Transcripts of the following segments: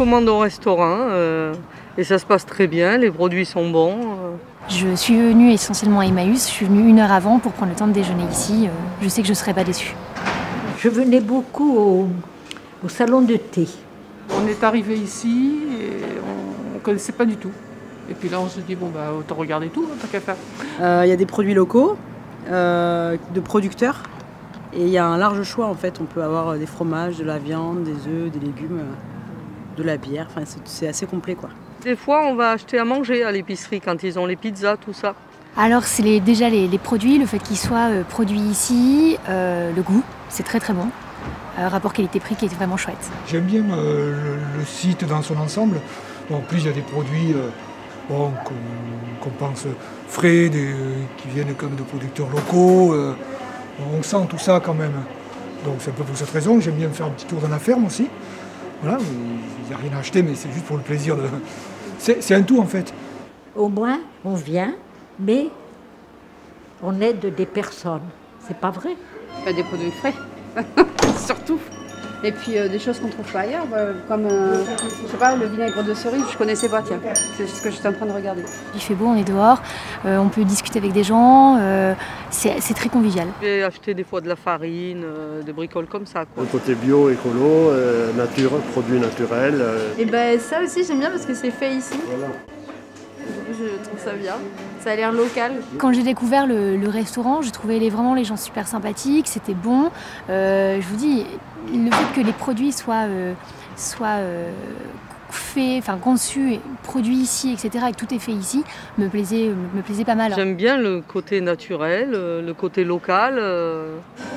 commande au restaurant et ça se passe très bien, les produits sont bons. Je suis venue essentiellement à Emmaüs, je suis venue 1 heure avant pour prendre le temps de déjeuner ici. Je sais que je ne serai pas déçue. Je venais beaucoup au salon de thé. On est arrivé ici et on ne connaissait pas du tout. Et puis là on se dit bon bah autant regarder tout, tant qu'à faire. Il y a des produits locaux, de producteurs. Et il y a un large choix en fait. On peut avoir des fromages, de la viande, des œufs, des légumes, de la bière. Enfin, c'est assez complet quoi. Des fois on va acheter à manger à l'épicerie quand ils ont les pizzas, tout ça. Alors c'est déjà les produits, le fait qu'ils soient produits ici, le goût, c'est très très bon. Rapport qualité-prix qui est vraiment chouette. J'aime bien le site dans son ensemble. Bon, en plus il y a des produits qu'on pense frais, qui viennent comme de producteurs locaux. On sent tout ça quand même. Donc c'est un peu pour cette raison que j'aime bien faire un petit tour dans la ferme aussi. Voilà, il n'y a rien à acheter, mais c'est juste pour le plaisir de... C'est un tout en fait. Au moins, on vient, mais on aide des personnes. C'est pas vrai? Des produits frais, surtout. Et puis des choses qu'on ne trouve pas ailleurs, comme je sais pas, le vinaigre de cerise, je ne connaissais pas, tiens. C'est ce que j'étais en train de regarder. Il fait beau, on est dehors, on peut discuter avec des gens, c'est très convivial. J'ai acheté des fois de la farine, des bricoles comme ça, quoi. Le côté bio, écolo, nature, produits naturels. Et ben ça aussi j'aime bien parce que c'est fait ici. Voilà. Je trouve ça bien, ça a l'air local. Quand j'ai découvert le restaurant, j'ai trouvé vraiment les gens super sympathiques, c'était bon. Je vous dis, le fait que les produits soient faits, enfin conçus, produits ici, etc., et que tout est fait ici, me plaisait pas mal. J'aime bien le côté naturel, le côté local.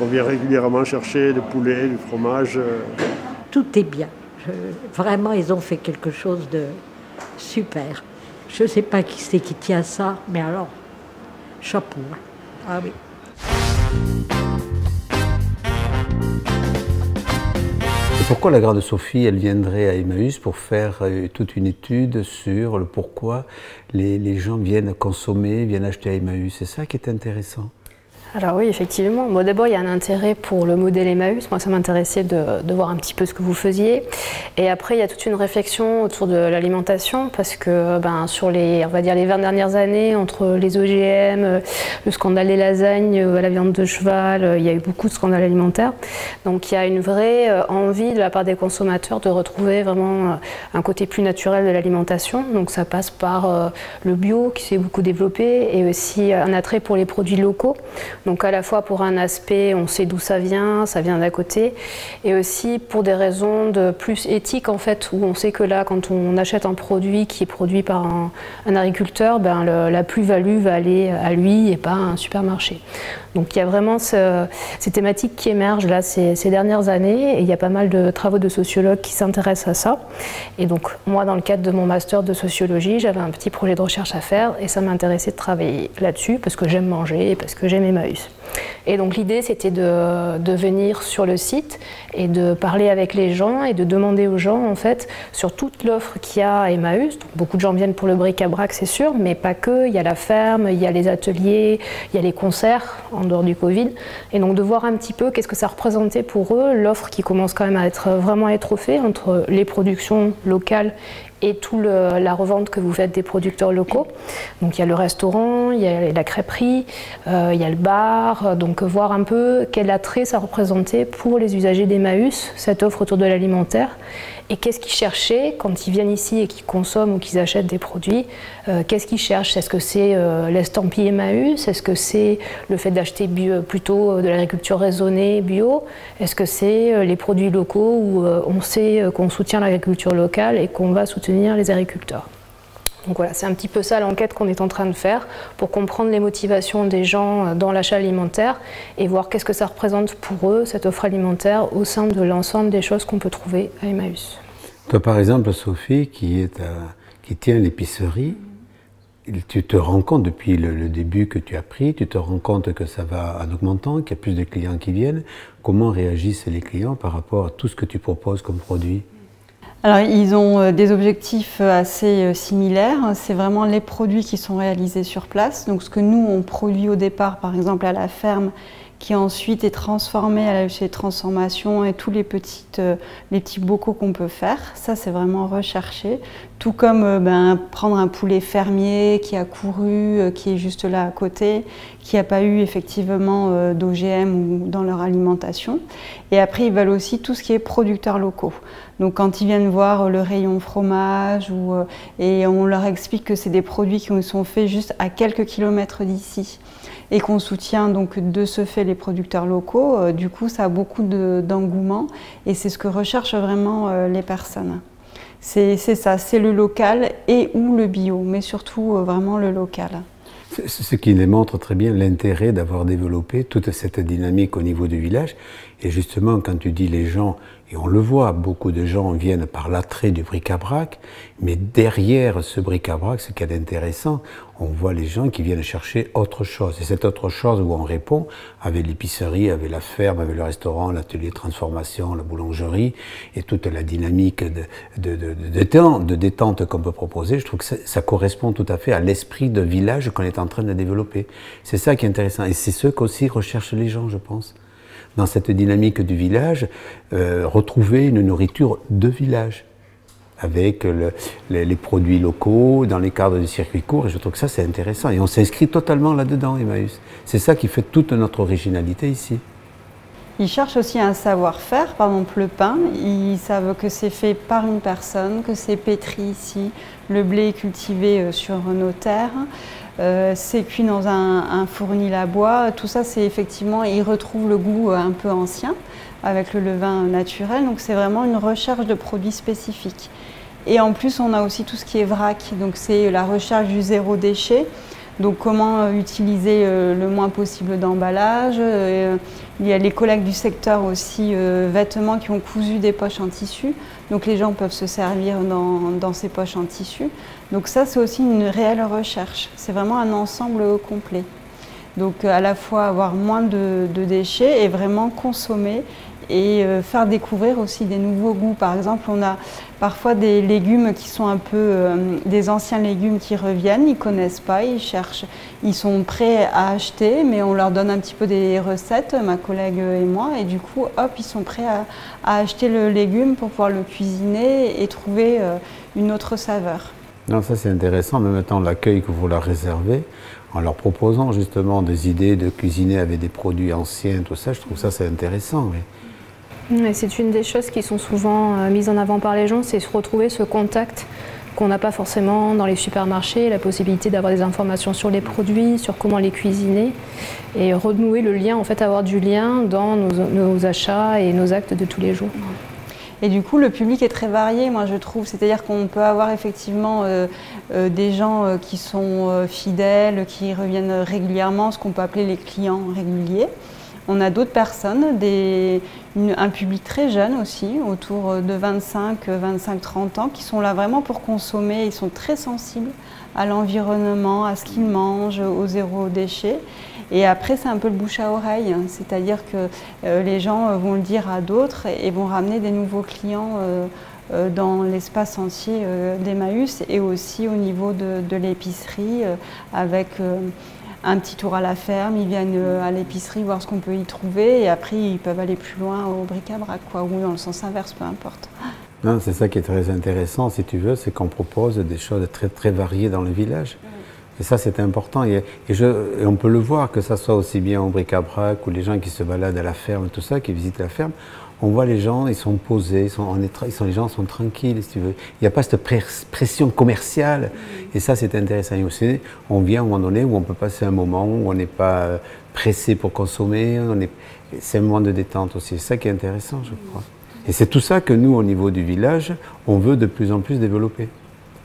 On vient régulièrement chercher du poulet, du fromage. Tout est bien. Vraiment, ils ont fait quelque chose de super. Je ne sais pas qui c'est qui tient ça, mais alors, chapeau. Ah oui. Et pourquoi la Grande Sophie, elle viendrait à Emmaüs pour faire toute une étude sur le pourquoi les gens viennent consommer, viennent acheter à Emmaüs? C'est ça qui est intéressant. Alors oui, effectivement. Bon, d'abord, il y a un intérêt pour le modèle Emmaüs. Moi, ça m'intéressait de voir un petit peu ce que vous faisiez. Et après, il y a toute une réflexion autour de l'alimentation parce que sur les 20 dernières années, entre les OGM, le scandale des lasagnes à la viande de cheval, il y a eu beaucoup de scandales alimentaires. Donc, il y a une vraie envie de la part des consommateurs de retrouver vraiment un côté plus naturel de l'alimentation. Donc, ça passe par le bio qui s'est beaucoup développé et aussi un attrait pour les produits locaux. Donc à la fois pour un aspect, on sait d'où ça vient d'à côté, et aussi pour des raisons de plus éthiques en fait, où on sait que là, quand on achète un produit qui est produit par un agriculteur, la plus-value va aller à lui et pas à un supermarché. Donc il y a vraiment ces thématiques qui émergent là ces dernières années, et il y a pas mal de travaux de sociologues qui s'intéressent à ça. Et donc moi, dans le cadre de mon master de sociologie, j'avais un petit projet de recherche à faire, et ça m'intéressait de travailler là-dessus, parce que j'aime manger et parce que j'aime Emmaüs. Et donc l'idée, c'était de venir sur le site et de parler avec les gens et de demander aux gens, en fait, sur toute l'offre qu'il y a à Emmaüs. Donc, beaucoup de gens viennent pour le bric-à-brac, c'est sûr, mais pas que. Il y a la ferme, il y a les ateliers, il y a les concerts, en dehors du Covid. Et donc de voir un petit peu qu'est-ce que ça représentait pour eux, l'offre qui commence quand même à être vraiment étoffée entre les productions locales et toute la revente que vous faites des producteurs locaux. Donc il y a le restaurant, il y a la crêperie, il y a le bar, donc voir un peu quel attrait ça représentait pour les usagers d'Emmaüs, cette offre autour de l'alimentaire, et qu'est-ce qu'ils cherchaient quand ils viennent ici et qu'ils consomment ou qu'ils achètent des produits, qu'est-ce qu'ils cherchent? Est-ce que c'est l'estampille Emmaüs? Est-ce que c'est le fait d'acheter plutôt de l'agriculture raisonnée, bio? Est-ce que c'est les produits locaux où on sait qu'on soutient l'agriculture locale et qu'on va soutenir les agriculteurs? Donc voilà, c'est un petit peu ça l'enquête qu'on est en train de faire pour comprendre les motivations des gens dans l'achat alimentaire et voir qu'est-ce que ça représente pour eux, cette offre alimentaire, au sein de l'ensemble des choses qu'on peut trouver à Emmaüs. Toi, par exemple, Sophie, qui tient l'épicerie, tu te rends compte depuis le début que tu as pris, tu te rends compte que ça va en augmentant, qu'il y a plus de clients qui viennent. Comment réagissent les clients par rapport à tout ce que tu proposes comme produit? Alors, ils ont des objectifs assez similaires. C'est vraiment les produits qui sont réalisés sur place. Donc, ce que nous, on produit au départ, par exemple, à la ferme, qui ensuite est transformé à la huchée de transformation et tous les petits bocaux qu'on peut faire. Ça, c'est vraiment recherché. Tout comme prendre un poulet fermier qui a couru, qui est juste là à côté, qui n'a pas eu effectivement d'OGM ou dans leur alimentation. Et après, ils veulent aussi tout ce qui est producteurs locaux. Donc quand ils viennent voir le rayon fromage, et on leur explique que c'est des produits qui sont faits juste à quelques kilomètres d'ici, et qu'on soutient donc de ce fait les producteurs locaux, du coup ça a beaucoup d'engouement et c'est ce que recherchent vraiment les personnes. C'est ça, c'est le local et ou le bio, mais surtout vraiment le local. Ce qui démontre très bien l'intérêt d'avoir développé toute cette dynamique au niveau du village. Et justement, quand tu dis les gens, et on le voit, beaucoup de gens viennent par l'attrait du bric-à-brac, mais derrière ce bric-à-brac, ce qu'il y a d'intéressant, on voit les gens qui viennent chercher autre chose. Et cette autre chose où on répond avec l'épicerie, avec la ferme, avec le restaurant, l'atelier de transformation, la boulangerie, et toute la dynamique de détente qu'on peut proposer, je trouve que ça correspond tout à fait à l'esprit de village qu'on est en train de développer. C'est ça qui est intéressant. Et c'est ce qu'aussi recherchent les gens, je pense. Dans cette dynamique du village, retrouver une nourriture de village, avec les produits locaux, dans les cadres du circuit court, et je trouve que ça c'est intéressant. Et on s'inscrit totalement là-dedans, Emmaüs. C'est ça qui fait toute notre originalité ici. Ils cherchent aussi un savoir-faire, par exemple le pain, ils savent que c'est fait par une personne, que c'est pétri ici, le blé est cultivé sur nos terres. C'est cuit dans un fournil à bois, tout ça c'est effectivement, ils retrouvent le goût un peu ancien avec le levain naturel, donc c'est vraiment une recherche de produits spécifiques. Et en plus on a aussi tout ce qui est vrac, donc c'est la recherche du zéro déchet, donc comment utiliser le moins possible d'emballage. Il y a les collègues du secteur aussi, vêtements qui ont cousu des poches en tissu, donc les gens peuvent se servir dans ces poches en tissu. Donc ça c'est aussi une réelle recherche, c'est vraiment un ensemble complet. Donc à la fois avoir moins de déchets et vraiment consommer et faire découvrir aussi des nouveaux goûts. Par exemple, on a parfois des légumes qui sont un peu des anciens légumes qui reviennent, ils ne connaissent pas, ils cherchent, ils sont prêts à acheter, mais on leur donne un petit peu des recettes, ma collègue et moi, et du coup, hop, ils sont prêts à acheter le légume pour pouvoir le cuisiner et trouver une autre saveur. Non, ça c'est intéressant, mais maintenant l'accueil que vous leur réservez, en leur proposant justement des idées de cuisiner avec des produits anciens, tout ça, je trouve ça c'est intéressant. C'est une des choses qui sont souvent mises en avant par les gens, c'est se retrouver ce contact qu'on n'a pas forcément dans les supermarchés, la possibilité d'avoir des informations sur les produits, sur comment les cuisiner, et renouer le lien, en fait avoir du lien dans nos achats et nos actes de tous les jours. Et du coup, le public est très varié, moi je trouve. C'est-à-dire qu'on peut avoir effectivement des gens qui sont fidèles, qui reviennent régulièrement, ce qu'on peut appeler les clients réguliers. On a d'autres personnes, un public très jeune aussi, autour de 25-30 ans, qui sont là vraiment pour consommer. Ils sont très sensibles à l'environnement, à ce qu'ils mangent, au zéro déchet. Et après, c'est un peu le bouche à oreille, c'est-à-dire que les gens vont le dire à d'autres et vont ramener des nouveaux clients dans l'espace entier d'Emmaüs et aussi au niveau de l'épicerie avec un petit tour à la ferme, ils viennent à l'épicerie voir ce qu'on peut y trouver et après ils peuvent aller plus loin au bric-à-brac ou dans le sens inverse, peu importe. Non, c'est ça qui est très intéressant, si tu veux, c'est qu'on propose des choses très, très variées dans le village. Et ça, c'est important. Et on peut le voir, que ça soit aussi bien au bric-à-brac ou les gens qui se baladent à la ferme, tout ça, qui visitent la ferme. On voit les gens, ils sont posés, les gens sont tranquilles, si tu veux. Il n'y a pas cette pression commerciale. Et ça, c'est intéressant. Et aussi, on vient à un moment donné où on peut passer un moment où on n'est pas pressé pour consommer. C'est un moment de détente aussi. C'est ça qui est intéressant, je crois. Et c'est tout ça que nous, au niveau du village, on veut de plus en plus développer.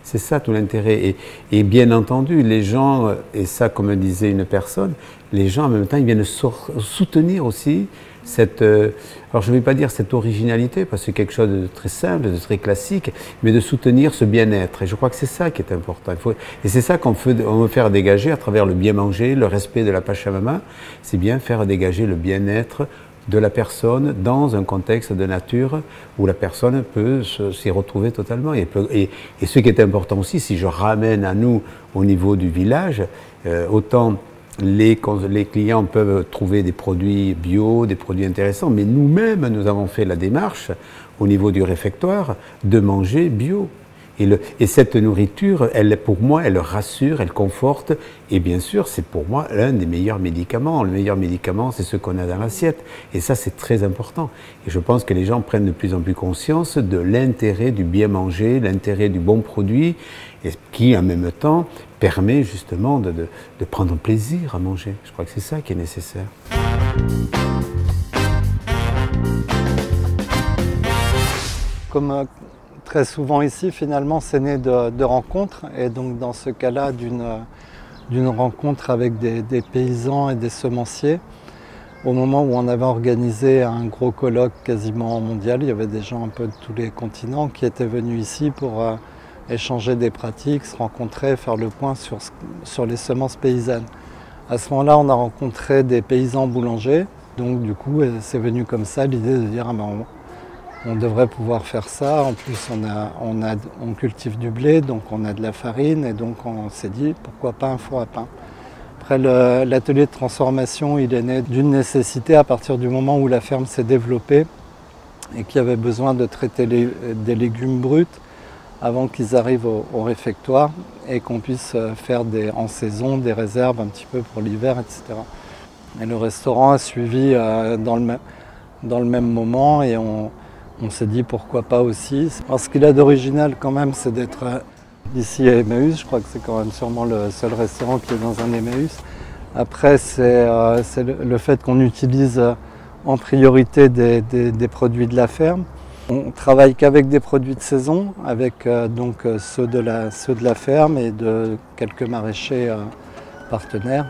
C'est ça tout l'intérêt. Et bien entendu, les gens, et ça comme disait une personne, les gens en même temps, ils viennent soutenir aussi cette, alors je ne vais pas dire cette originalité, parce que c'est quelque chose de très simple, de très classique, mais de soutenir ce bien-être. Et je crois que c'est ça qui est important. Et c'est ça qu'on veut faire dégager à travers le bien manger, le respect de la Pachamama, c'est bien faire dégager le bien-être de la personne dans un contexte de nature où la personne peut s'y retrouver totalement. Et ce qui est important aussi, si je ramène à nous au niveau du village, autant les clients peuvent trouver des produits bio, des produits intéressants, mais nous-mêmes, nous avons fait la démarche au niveau du réfectoire de manger bio. Et cette nourriture, pour moi, elle rassure, elle conforte. Et bien sûr, c'est pour moi l'un des meilleurs médicaments. Le meilleur médicament, c'est ce qu'on a dans l'assiette. Et ça, c'est très important. Et je pense que les gens prennent de plus en plus conscience de l'intérêt du bien manger, l'intérêt du bon produit, et qui, en même temps, permet justement de prendre plaisir à manger. Je crois que c'est ça qui est nécessaire. Comme très souvent ici, finalement, c'est né de rencontres. Et donc, dans ce cas-là, d'une rencontre avec des paysans et des semenciers. Au moment où on avait organisé un gros colloque quasiment mondial, il y avait des gens un peu de tous les continents qui étaient venus ici pour échanger des pratiques, se rencontrer, faire le point sur les semences paysannes. À ce moment-là, on a rencontré des paysans boulangers. Donc, du coup, c'est venu comme ça l'idée de dire on devrait pouvoir faire ça. En plus, on cultive du blé, donc on a de la farine. Et donc, on s'est dit, pourquoi pas un four à pain. Après, l'atelier de transformation, il est né d'une nécessité à partir du moment où la ferme s'est développée et qu'il y avait besoin de traiter des légumes bruts avant qu'ils arrivent au réfectoire et qu'on puisse faire en saison des réserves un petit peu pour l'hiver, etc. Et le restaurant a suivi dans le même moment et on s'est dit pourquoi pas aussi. Alors, ce qu'il a d'original quand même, c'est d'être ici à Emmaüs. Je crois que c'est quand même sûrement le seul restaurant qui est dans un Emmaüs. Après, c'est le fait qu'on utilise en priorité des produits de la ferme. On travaille qu'avec des produits de saison, avec donc ceux de la ferme et de quelques maraîchers partenaires.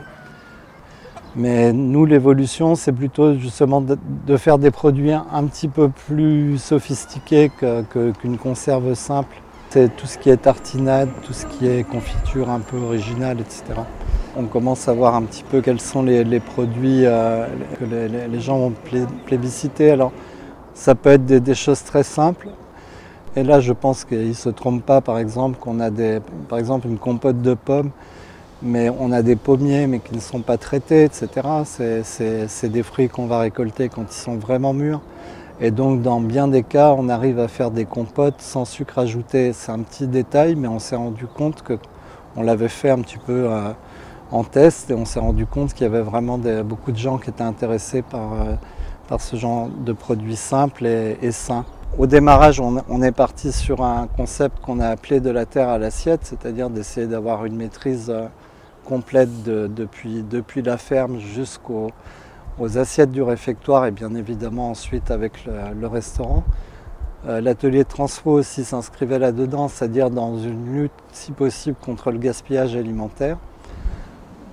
Mais nous, l'évolution, c'est plutôt justement de faire des produits un petit peu plus sophistiqués qu'une conserve simple. C'est tout ce qui est tartinade, tout ce qui est confiture un peu originale, etc. On commence à voir un petit peu quels sont les produits que les gens vont plébisciter. Alors, ça peut être des choses très simples. Et là, je pense qu'ils ne se trompent pas, par exemple, qu'on a par exemple une compote de pommes, mais on a des pommiers mais qui ne sont pas traités, etc. C'est des fruits qu'on va récolter quand ils sont vraiment mûrs. Et donc, dans bien des cas, on arrive à faire des compotes sans sucre ajouté. C'est un petit détail, mais on s'est rendu compte qu'on l'avait fait un petit peu en test et on s'est rendu compte qu'il y avait vraiment beaucoup de gens qui étaient intéressés par ce genre de produits simples et sains. Au démarrage, on est parti sur un concept qu'on a appelé de la terre à l'assiette, c'est-à-dire d'essayer d'avoir une maîtrise complète depuis la ferme jusqu'aux assiettes du réfectoire et bien évidemment ensuite avec le restaurant. L'atelier de transfo aussi s'inscrivait là-dedans, c'est-à-dire dans une lutte si possible contre le gaspillage alimentaire.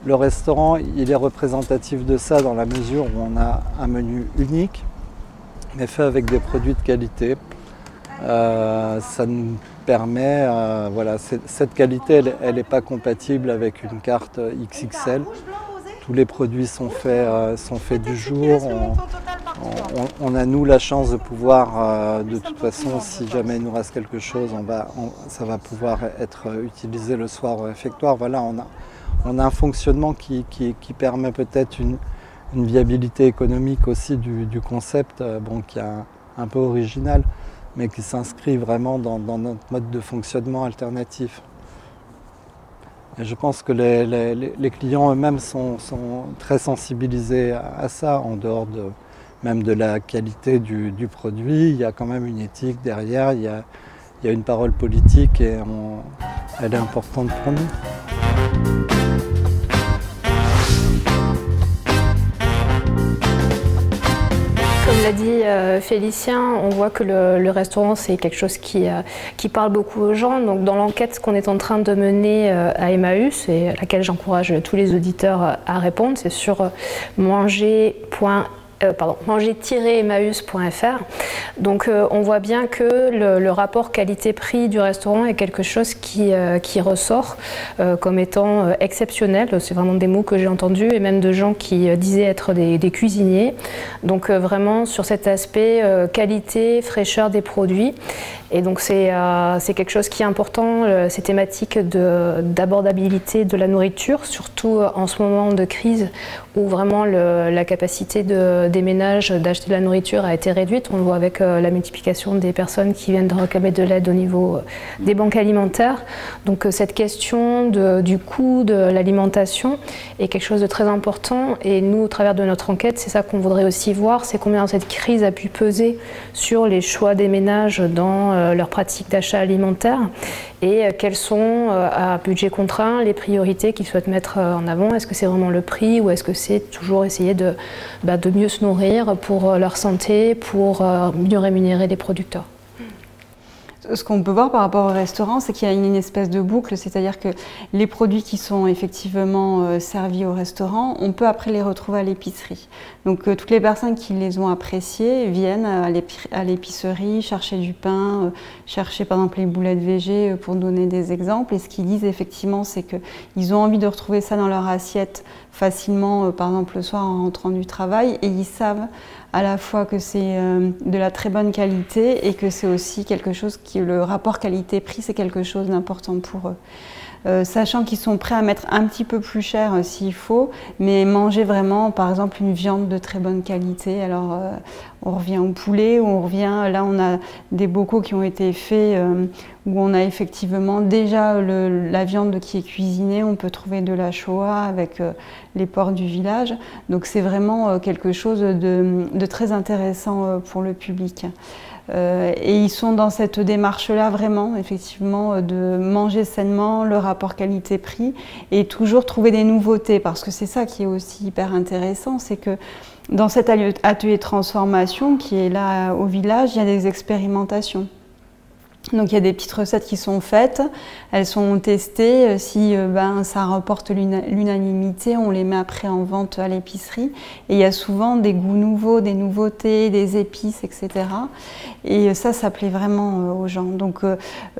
Le restaurant, il est représentatif de ça dans la mesure où on a un menu unique, mais fait avec des produits de qualité. Ça nous permet, voilà, cette qualité, elle n'est pas compatible avec une carte XXL. Tous les produits sont faits du jour. On a nous la chance de pouvoir, de toute façon, si jamais il nous reste quelque chose, ça va pouvoir être utilisé le soir au réfectoire. Voilà, on a un fonctionnement qui permet peut-être une viabilité économique aussi du concept, qui est un peu original, mais qui s'inscrit vraiment dans notre mode de fonctionnement alternatif. Et je pense que les clients eux-mêmes sont très sensibilisés à ça, en dehors même de la qualité du produit. Il y a quand même une éthique derrière, il y a une parole politique et elle est importante pour nous. Comme l'a dit Félicien, on voit que le restaurant c'est quelque chose qui parle beaucoup aux gens. Donc dans l'enquête qu'on est en train de mener à Emmaüs et à laquelle j'encourage tous les auditeurs à répondre, c'est sur manger.emmaüs.fr. manger-emmaüs.fr. Donc on voit bien que le rapport qualité-prix du restaurant est quelque chose qui ressort comme étant exceptionnel. C'est vraiment des mots que j'ai entendus et même de gens qui disaient être des cuisiniers. Donc vraiment sur cet aspect qualité, fraîcheur des produits. Et donc c'est quelque chose qui est important, ces thématiques d'abordabilité de la nourriture, surtout en ce moment de crise où vraiment la capacité des ménages d'acheter de la nourriture a été réduite. On le voit avec la multiplication des personnes qui viennent de réclamer de l'aide au niveau des banques alimentaires. Donc cette question du coût de l'alimentation est quelque chose de très important. Et nous, au travers de notre enquête, c'est ça qu'on voudrait aussi voir, c'est combien cette crise a pu peser sur les choix des ménages dans leurs pratiques d'achat alimentaire et quelles sont, à budget contraint, les priorités qu'ils souhaitent mettre en avant. Est-ce que c'est vraiment le prix ou est-ce que c'est toujours essayer de mieux se nourrir pour leur santé, pour mieux rémunérer les producteurs? Ce qu'on peut voir par rapport au restaurant, c'est qu'il y a une espèce de boucle, c'est-à-dire que les produits qui sont effectivement servis au restaurant, on peut après les retrouver à l'épicerie. Donc toutes les personnes qui les ont appréciés viennent à l'épicerie chercher du pain, chercher par exemple les boulettes végé pour donner des exemples. Et ce qu'ils disent effectivement, c'est qu'ils ont envie de retrouver ça dans leur assiette facilement, par exemple le soir en rentrant du travail, et ils savent à la fois que c'est de la très bonne qualité et que c'est aussi quelque chose qui, le rapport qualité-prix, c'est quelque chose d'important pour eux. Sachant qu'ils sont prêts à mettre un petit peu plus cher s'il faut, mais manger vraiment, par exemple, une viande de très bonne qualité. Alors, on revient au poulet, ou on revient, là on a des bocaux qui ont été faits où on a effectivement déjà la viande qui est cuisinée, on peut trouver de la Shoah avec les porcs du village. Donc c'est vraiment quelque chose de très intéressant pour le public. Et ils sont dans cette démarche-là vraiment, effectivement, de manger sainement, le rapport qualité-prix et toujours trouver des nouveautés, parce que c'est ça qui est aussi hyper intéressant, c'est que dans cet atelier de transformation qui est là au village, il y a des expérimentations. Donc il y a des petites recettes qui sont faites, elles sont testées, si ça remporte l'unanimité, on les met après en vente à l'épicerie. Et il y a souvent des goûts nouveaux, des nouveautés, des épices, etc. Et ça plaît vraiment aux gens. Donc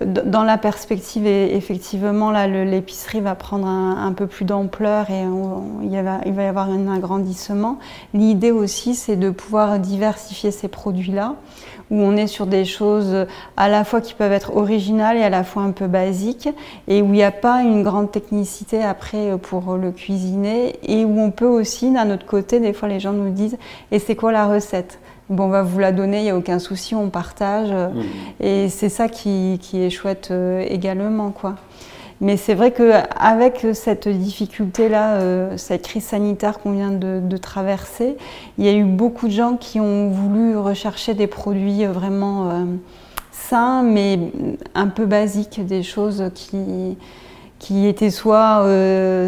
dans la perspective, effectivement, là l'épicerie va prendre un peu plus d'ampleur et il va y avoir un agrandissement. L'idée aussi, c'est de pouvoir diversifier ces produits-là, où on est sur des choses à la fois qui peuvent être originales et à la fois un peu basiques, et où il n'y a pas une grande technicité après pour le cuisiner, et où on peut aussi, d'un autre côté, des fois les gens nous disent « et c'est quoi la recette ?» Bon, on va vous la donner, il n'y a aucun souci, on partage, et c'est ça qui est chouette également, quoi. Mais c'est vrai qu'avec cette difficulté-là, cette crise sanitaire qu'on vient de traverser, il y a eu beaucoup de gens qui ont voulu rechercher des produits vraiment sains, mais un peu basiques, des choses qui étaient soit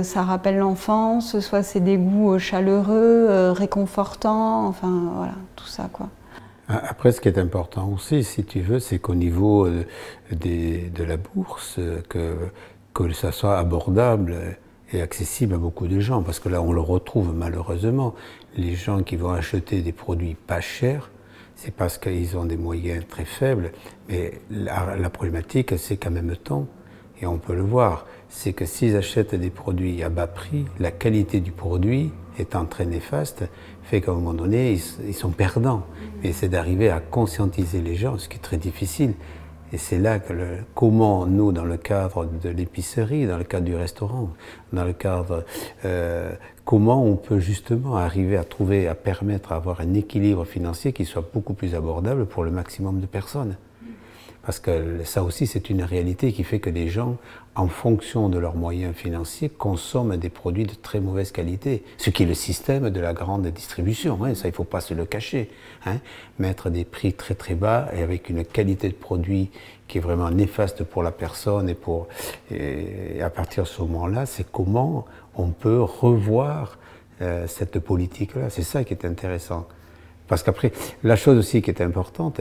ça rappelle l'enfance, soit c'est des goûts chaleureux, réconfortants, enfin voilà, tout ça quoi. Après, ce qui est important aussi, si tu veux, c'est qu'au niveau de la bourse, que ça soit abordable et accessible à beaucoup de gens. Parce que là, on le retrouve malheureusement. Les gens qui vont acheter des produits pas chers, c'est parce qu'ils ont des moyens très faibles. Mais la problématique, c'est qu'en même temps, et on peut le voir, c'est que s'ils achètent des produits à bas prix, la qualité du produit étant très néfaste, fait qu'à un moment donné, ils sont perdants. Mais c'est d'arriver à conscientiser les gens, ce qui est très difficile. Et c'est là que comment nous, dans le cadre de l'épicerie, dans le cadre du restaurant, dans le cadre, comment on peut justement arriver à trouver, à permettre d'avoir un équilibre financier qui soit beaucoup plus abordable pour le maximum de personnes. Parce que ça aussi, c'est une réalité qui fait que les gens, en fonction de leurs moyens financiers, consomment des produits de très mauvaise qualité. Ce qui est le système de la grande distribution, hein, ça il ne faut pas se le cacher. Hein. Mettre des prix très très bas et avec une qualité de produit qui est vraiment néfaste pour la personne et à partir de ce moment-là, c'est comment on peut revoir cette politique-là. C'est ça qui est intéressant. Parce qu'après, la chose aussi qui est importante,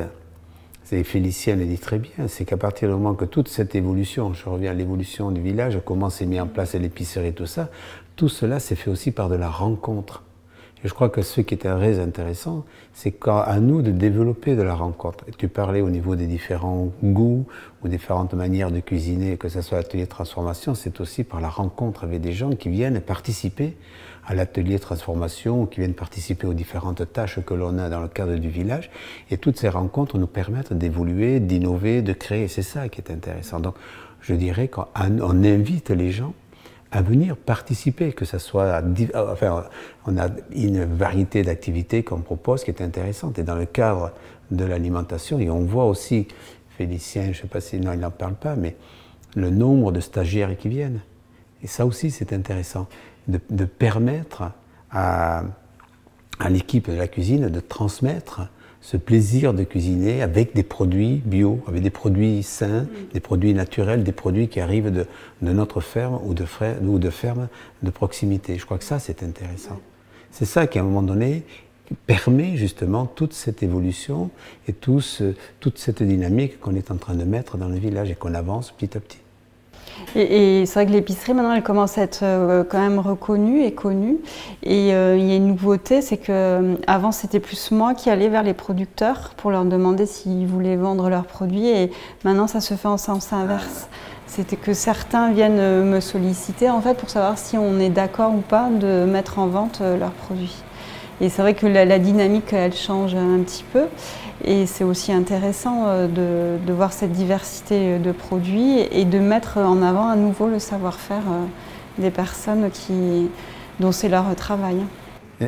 et Félicien le dit très bien, c'est qu'à partir du moment que toute cette évolution, je reviens à l'évolution du village, comment c'est mis en place l'épicerie et tout ça, tout cela s'est fait aussi par de la rencontre. Et je crois que ce qui est très intéressant, c'est à nous de développer de la rencontre. Et tu parlais au niveau des différents goûts ou différentes manières de cuisiner, que ce soit l'atelier de transformation, c'est aussi par la rencontre avec des gens qui viennent participer à l'atelier de transformation ou qui viennent participer aux différentes tâches que l'on a dans le cadre du village. Et toutes ces rencontres nous permettent d'évoluer, d'innover, de créer. C'est ça qui est intéressant. Donc je dirais qu'on invite les gens à venir participer, que ce soit... Enfin, on a une variété d'activités qu'on propose qui est intéressante. Et dans le cadre de l'alimentation, et on voit aussi, Félicien, je ne sais pas si... Non, il n'en parle pas, mais le nombre de stagiaires qui viennent. Et ça aussi, c'est intéressant. De permettre à l'équipe de la cuisine de transmettre ce plaisir de cuisiner avec des produits bio, avec des produits sains, des produits naturels, des produits qui arrivent de notre ferme ou de ferme de proximité. Je crois que ça, c'est intéressant. C'est ça qui, à un moment donné, permet justement toute cette évolution et toute cette dynamique qu'on est en train de mettre dans le village et qu'on avance petit à petit. Et c'est vrai que l'épicerie, maintenant, elle commence à être quand même reconnue et connue. Et il y a une nouveauté, c'est qu'avant, c'était plus moi qui allais vers les producteurs pour leur demander s'ils voulaient vendre leurs produits. Et maintenant, ça se fait en sens inverse. C'était que certains viennent me solliciter, en fait, pour savoir si on est d'accord ou pas de mettre en vente leurs produits. Et c'est vrai que la dynamique, elle change un petit peu. Et c'est aussi intéressant de voir cette diversité de produits et de mettre en avant à nouveau le savoir-faire des personnes dont c'est leur travail.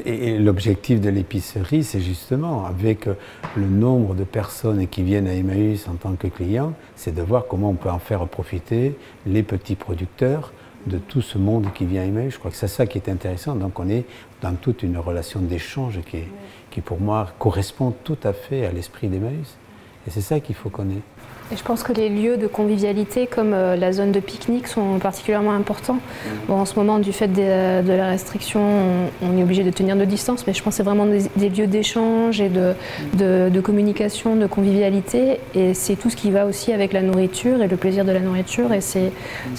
Et l'objectif de l'épicerie, c'est justement, avec le nombre de personnes qui viennent à Emmaüs en tant que clients, c'est de voir comment on peut en faire profiter les petits producteurs de tout ce monde qui vient à Emmaüs. Je crois que c'est ça qui est intéressant. Donc on est dans toute une relation d'échange qui pour moi correspond tout à fait à l'esprit d'Emmaüs. Et c'est ça qu'il faut connaître. Et je pense que les lieux de convivialité comme la zone de pique-nique sont particulièrement importants. Bon, en ce moment, du fait de la restriction, on est obligé de tenir nos distances, mais je pense que c'est vraiment des lieux d'échange et de communication, de convivialité. Et c'est tout ce qui va aussi avec la nourriture et le plaisir de la nourriture. Et c'est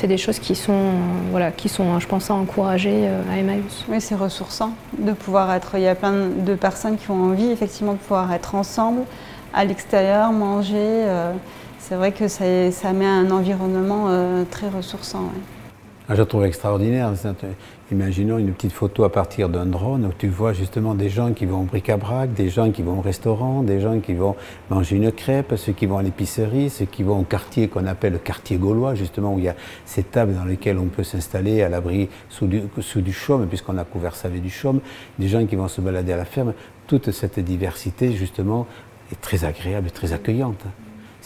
des choses qui sont, je pense, à encourager à Emmaüs. Oui, c'est ressourçant de pouvoir être... Il y a plein de personnes qui ont envie, effectivement, de pouvoir être ensemble, à l'extérieur, manger... C'est vrai que ça met un environnement très ressourçant. Ouais. Je trouve extraordinaire. Imaginons une petite photo à partir d'un drone où tu vois justement des gens qui vont au bric-à-brac, des gens qui vont au restaurant, des gens qui vont manger une crêpe, ceux qui vont à l'épicerie, ceux qui vont au quartier qu'on appelle le quartier gaulois, justement où il y a ces tables dans lesquelles on peut s'installer à l'abri sous du chaume, puisqu'on a couvert ça avec du chaume, des gens qui vont se balader à la ferme. Toute cette diversité, justement, est très agréable et très accueillante.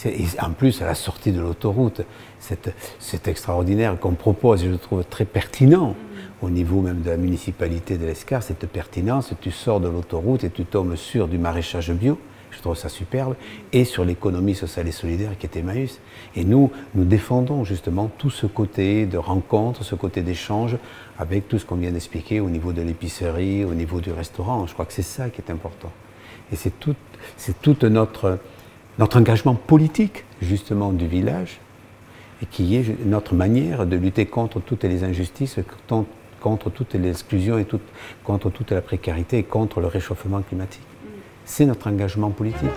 Et en plus, à la sortie de l'autoroute, c'est extraordinaire qu'on propose, et je trouve très pertinent, au niveau même de la municipalité de l'Escar, cette pertinence, tu sors de l'autoroute et tu tombes sur du maraîchage bio, je trouve ça superbe, et sur l'économie sociale et solidaire qui est Emmaüs. Et nous défendons justement tout ce côté de rencontre, ce côté d'échange, avec tout ce qu'on vient d'expliquer au niveau de l'épicerie, au niveau du restaurant. Je crois que c'est ça qui est important. Et c'est tout notre engagement politique, justement, du village, et qui est notre manière de lutter contre toutes les injustices, contre toutes les exclusions et contre toute la précarité et contre le réchauffement climatique. C'est notre engagement politique.